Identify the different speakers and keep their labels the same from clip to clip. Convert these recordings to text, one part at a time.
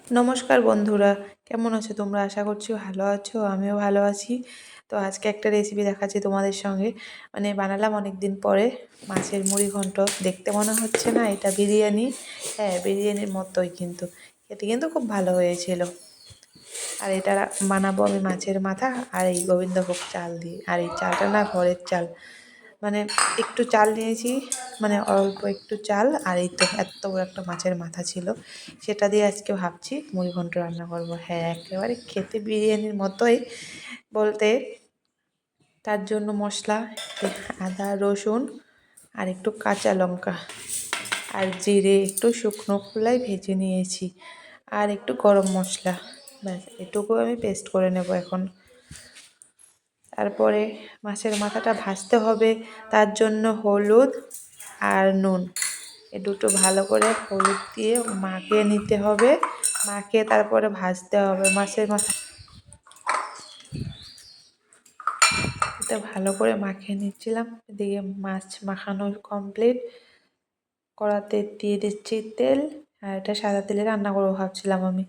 Speaker 1: নমস্কার বন্ধুরা, কেমন আছো তোমরা? আশা করছি ভালো আছো, আমিও ভালো আছি। তো আজকে একটা রেসিপি দেখাচ্ছি তোমাদের সঙ্গে। বানালাম অনেক দিন পরে মাছের মুড়ি ঘন্ট। দেখতে মনে হচ্ছে না এটা বিরিয়ানি? হ্যাঁ, বিরিয়ানির মতোই, কিন্তু খেতে কিন্তু খুব ভালো হয়েছিল। আর এটা বানাবো আমি মাছের মাথা আর এই গোবিন্দভোগ চাল দিয়ে। আর এই চালটা না ঘরের চাল, মানে একটু চাল নিয়েছি, অল্প একটু চাল। আর এই তো এত বড় একটা মাছের মাথা ছিল, সেটা দিয়ে আজকে ভাবছি মুড়িঘণ্ট রান্না করব। হ্যাঁ, একেবারে খেতে বিরিয়ানির মতোই বলতে। তার জন্য মশলা আদা রসুন আর একটু কাঁচা লঙ্কা আর জিরে একটু শুকনো খোলায় ভেজে নিয়েছি, আর একটু গরম মশলা। ব্যাস, এটুকু আমি পেস্ট করে নেব এখন। তারপরে মাছের মাথাটা ভাজতে হবে, তার জন্য হলুদ আর নুন এ দুটো ভালো করে হলুদ দিয়ে মাখিয়ে নিতে হবে। মাখিয়ে তারপরে ভাজতে হবে মাছের মাথা। এটা ভালো করে মাখিয়ে নিচ্ছিলাম, এদিকে মাছ মাখানো কমপ্লিট। কড়াতে দিয়ে দিচ্ছি তেল, আর এটা সাদা তেলে রান্না করবো ভাবছিলাম আমি।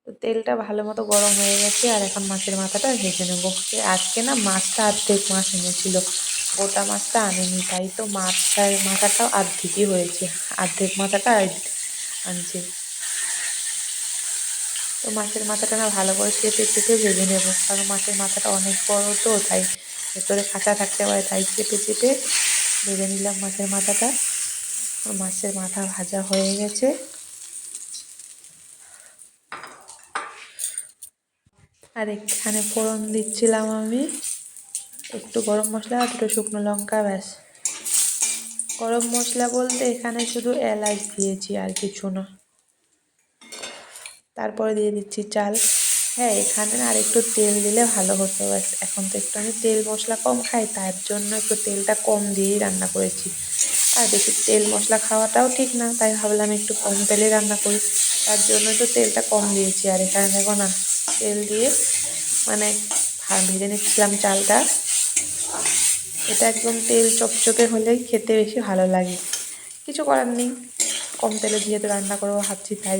Speaker 1: তো তেলটা ভালো মতো গরম হয়ে গেছে, আর এখন মাছের মাথাটা ভেজে নেবো। আজকে না মাছটা অর্ধেক মাছ এনেছিল, গোটা মাছটা আনেনি, তাই তো মাছের মাথাটাও অর্ধেকই হয়েছে, অর্ধেক মাথাটা আনছে। তো মাছের মাথাটা না ভালো করে চেপে চেপে ভেজে নেবো, কারণ মাছের মাথাটা অনেক বড়, তো তাই ভেতরে কাঁচা থাকতে পারে, তাই চেপে চেপে ভেজে নিলাম মাছের মাথাটা। মাছের মাথা ভাজা হয়ে গেছে। আর এখানে ফোড়ন দিচ্ছিলাম আমি একটু গরম মশলা আর দুটো শুকনো লঙ্কা, ব্যাস। গরম মশলা বলতে এখানে শুধু এলাচ দিয়েছি, আর কিছু না। তারপরে দিয়ে দিচ্ছি চাল। হ্যাঁ, এখানে না আর একটু তেল দিলে ভালো হতো, ব্যাস। এখন তো একটু আমি তেল মশলা কম খাই, তার জন্য একটু তেলটা কম দিয়েই রান্না করেছি। আর বেশি তেল মশলা খাওয়াটাও ঠিক না, তাই ভাবলাম একটু কম তেলে রান্না করি, তার জন্য তো তেলটা কম দিয়েছি। আর এখানে দেখো না, তেল দিয়ে মানে ভেজে নিচ্ছিলাম চালটা। এটা একদম তেল চপচপে হলেই খেতে বেশি ভালো লাগে, কিছু করার নেই। কম তেলে যেহেতু রান্না করবো ভাবছি, তাই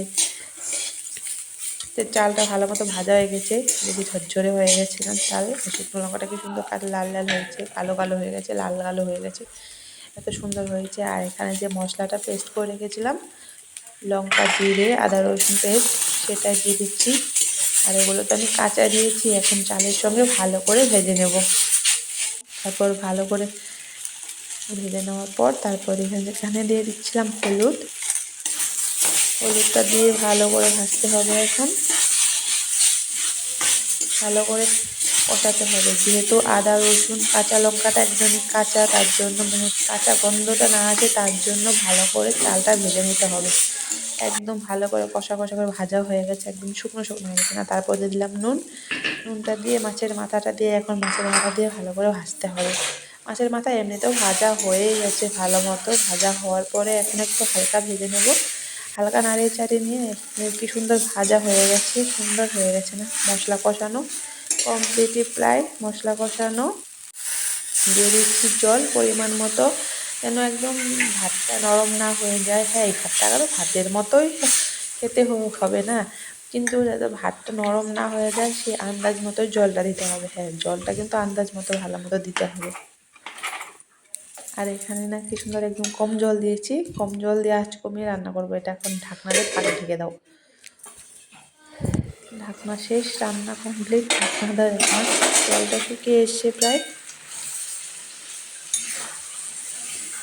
Speaker 1: চালটা ভালো মতো ভাজা হয়ে গেছে, বেশি ঝরঝরে হয়ে গেছে না চাল। শুকনো লঙ্কাটা কি সুন্দর লাল লাল হয়েছে, কালো কালো হয়ে গেছে, লাল কালো হয়ে গেছে, এত সুন্দর হয়েছে। আর এখানে যে মশলাটা পেস্ট করে রেখেছিলাম, লঙ্কা জিরে আদা রসুন পেস্ট, সেটা দিয়ে দিচ্ছি। আর এগুলো তো আমি কাঁচা দিয়েছি, এখন চালের সঙ্গে ভালো করে ভেজে নেব। তারপর ভালো করে ভেজে নেওয়ার পর তারপর এখানে দিয়ে দিচ্ছিলাম হলুদ। হলুদটা দিয়ে ভালো করে ভাজতে হবে। এখন ভালো করে কষাতে হবে, যেহেতু আদা রসুন কাঁচা লঙ্কাটা একদমই কাঁচা, তার জন্য কাঁচা গন্ধটা না আছে, তার জন্য ভালো করে চালটা ভেজে নিতে হবে। একদম ভালো করে কষা কষা করে ভাজা হয়ে গেছে, একদম শুকনো শুকনো হয়ে গেছে না। তারপর দিয়ে দিলাম নুন। নুনটা দিয়ে মাছের মাথাটা দিয়ে এখন মাছের মাথা দিয়ে ভালো করে ভাজতে হবে। মাছের মাথা এমনিতেও ভাজা হয়েই গেছে, ভালো মতো ভাজা হওয়ার পরে এখন একটু হালকা ভেজে নেব। হালকা নাড়িয়ে চাড়িয়ে নিয়ে কি সুন্দর ভাজা হয়ে গেছে, সুন্দর হয়ে গেছে না। মশলা কষানো কমপ্লিটলি প্রায়, মশলা কষানো। দিয়ে দিচ্ছি জল পরিমাণ মতো, যেন একদম ভাতটা নরম না হয়ে যায়। হ্যাঁ, এই ভাতটা আরও ভাতের মতোই খেতে হবে না, কিন্তু যাতে ভাতটা নরম না হয়ে যায় সেই আন্দাজ মতোই জলটা দিতে হবে। হ্যাঁ, জলটা কিন্তু আন্দাজ মতো ভালো মতো দিতে হবে। আর এখানে না কি সুন্দর একদম কম জল দিয়েছি, কম জল দিয়ে আঁচ কমিয়ে রান্না করবো এটা। এখন ঢাকনা দিয়ে ঢেকে দাও। ঢাকনা শেষ, রান্না কমপ্লিট। ঢাকনা দেওয়া, জলটা শুকিয়ে এসছে প্রায়।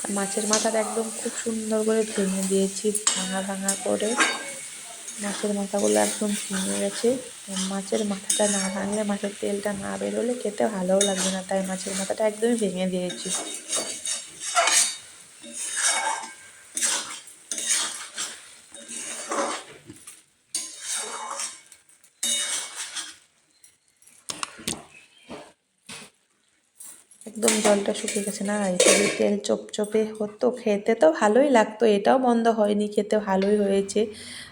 Speaker 1: আর মাছের মাথাটা একদম খুব সুন্দর করে ভেঙে দিয়েছি, ভাঙা ভাঙা করে। মাছের মাথাগুলো একদম ভেঙে গেছে। মাছের মাথাটা না ভাঙলে, মাছের তেলটা না বেরোলে খেতে ভালোও লাগবে না, তাই মাছের মাথাটা একদমই ভেঙে দিয়েছি। একদম জলটা শুকিয়ে গেছে না, এটাকে তেল চপচপে হতো, খেতে তো ভালোই লাগতো, এটাও মন্দ হয়নি, খেতে ভালোই হয়েছে।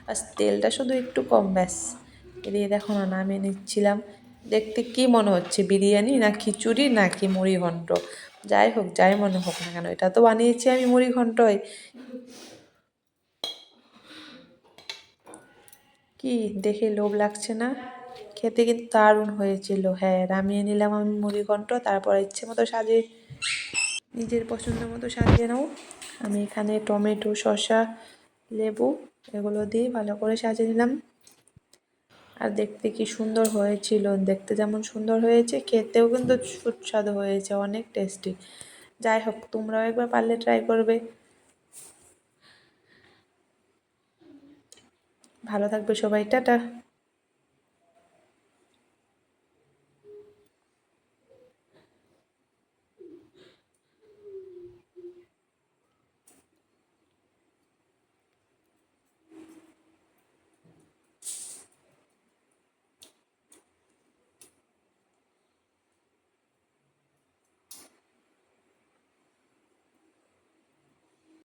Speaker 1: আর তেলটা শুধু একটু কম, ব্যাস। এদিকে দেখো না, নামিয়ে নিচ্ছিলাম। দেখতে কি মনে হচ্ছে, বিরিয়ানি না খিচুড়ি নাকি মুড়ি ঘন্ট? যাই হোক, যাই মনে হোক না কেন, এটা তো বানিয়েছি আমি মুড়ি ঘন্টই। কি দেখে লোভ লাগছে না? খেতে কিন্তু দারুণ হয়েছিল। হ্যাঁ, নামিয়ে নিলাম আমি মুড়িঘণ্ট, তারপর ইচ্ছে মতো সাজিয়ে, নিজের পছন্দ মতো সাজিয়ে নাও। আমি এখানে টমেটো, শসা, লেবু এগুলো দিয়ে ভালো করে সাজিয়ে নিলাম। আর দেখতে কি সুন্দর হয়েছিল! দেখতে যেমন সুন্দর হয়েছে, খেতেও কিন্তু সুস্বাদু হয়েছে, অনেক টেস্টি। যাই হোক, তোমরাও একবার পারলে ট্রাই করবে। ভালো থাকবে সবাই, টাটা।